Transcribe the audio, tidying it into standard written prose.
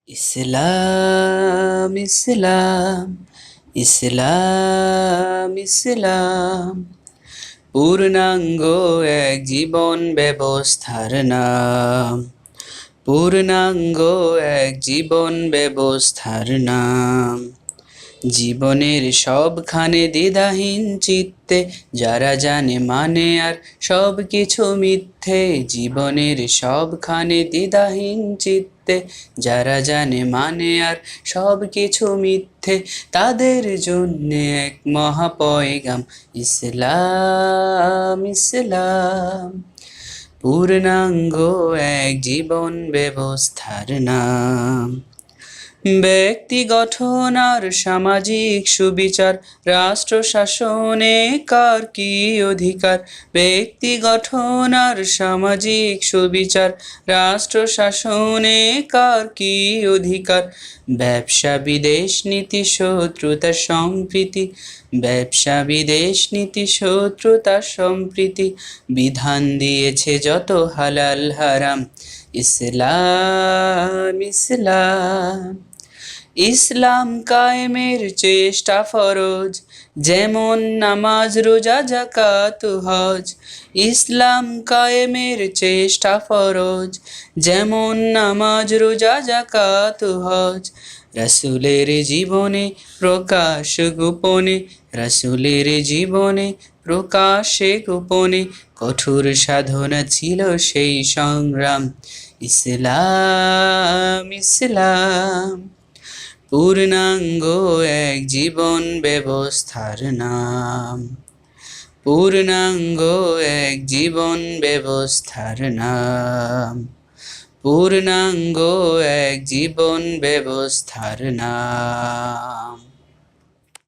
ইসলাম ইসলাম ইসলাম ইসলাম পূর্ণাঙ্গ এক জীবন ব্যবস্থার নাম। পূর্ণাঙ্গ এক জীবন ব্যবস্থার নাম। জীবনের সবখানে দ্বিধাহীন চিত্তে যারা জানে মানে আর সব কিছু মিথ্যে। জীবনের সবখানে দ্বিধাহীন চিত্তে যারা জানে মানে আর সব কিছু মিথ্যে, তাদের জন্য এক মহাপয়গাম ইসলাম ইসলাম। পূর্ণাঙ্গ এক জীবন ব্যবস্থার নাম। ব্যক্তি গঠন আর সামাজিক সুবিচার, রাষ্ট্র শাসনে কার কি অধিকার। ব্যক্তি গঠন আর সামাজিক সুবিচার, রাষ্ট্র শাসনে কার কি অধিকার। ব্যবসা বিদেশ নীতি শত্রুতা সম্প্রীতি, ব্যবসা বিদেশ নীতি শত্রুতা সম্প্রীতি, বিধান দিয়েছে যত হালাল হারাম ইসলাম ইসলাম। ইসলাম কায়েমের চেষ্টা ফরজ, যেমন নামাজ রোজা যাকাত হজ। ইসলাম কায়েমের চেষ্টা ফরজ, যেমন নামাজ রোজা যাকাত হজ। রাসূলের জীবনে প্রকাশ গোপনে, রাসূলের জীবনে প্রকাশে গোপনে কঠোর সাধনা ছিল সেই সংগ্রাম ইসলাম ইসলাম। পূর্ণাঙ্গ এক জীবন ব্যবস্থার নাম। পূর্ণাঙ্গ এক জীবন ব্যবস্থার নাম। পূর্ণাঙ্গ এক জীবন ব্যবস্থার নাম।